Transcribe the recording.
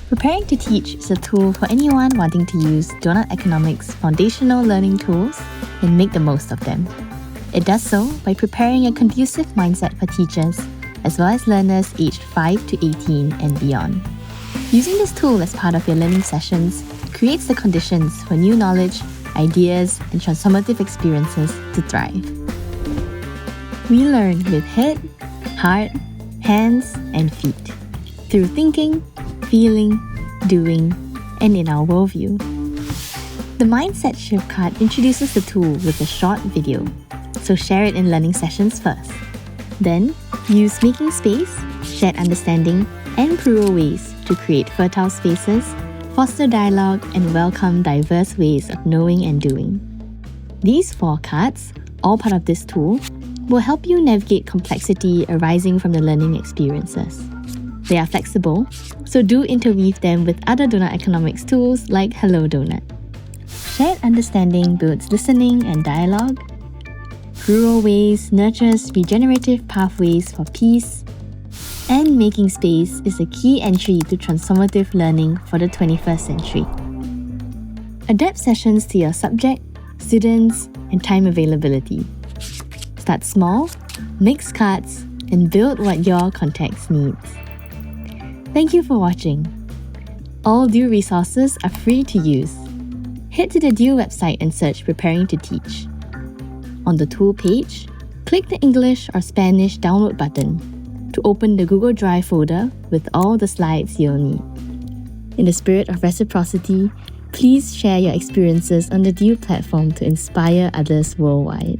Preparing to Teach is a tool for anyone wanting to use Doughnut Economics' foundational learning tools and make the most of them. It does so by preparing a conducive mindset for teachers, as well as learners aged 5 to 18 and beyond. Using this tool as part of your learning sessions creates the conditions for new knowledge, ideas, and transformative experiences to thrive. We learn with head, heart, hands, and feet, through thinking, feeling, doing, and in our worldview. The Mindset Shift card introduces the tool with a short video, so share it in learning sessions first. Then, use making space, shared understanding, and plural ways to create fertile spaces, foster dialogue, and welcome diverse ways of knowing and doing. These 4 cards, all part of this tool, will help you navigate complexity arising from the learning experiences. They are flexible, so do interweave them with other Doughnut Economics tools like Hello Doughnut. Shared understanding builds listening and dialogue. Plural ways nurtures regenerative pathways for peace. And making space is a key entry to transformative learning for the 21st century. Adapt sessions to your subject, students, and time availability. Start small, mix cards, and build what your context needs. Thank you for watching. All Due resources are free to use. Head to the Due website and search Preparing to Teach. On the tool page, click the English or Spanish download button to open the Google Drive folder with all the slides you'll need. In the spirit of reciprocity, please share your experiences on the Due platform to inspire others worldwide.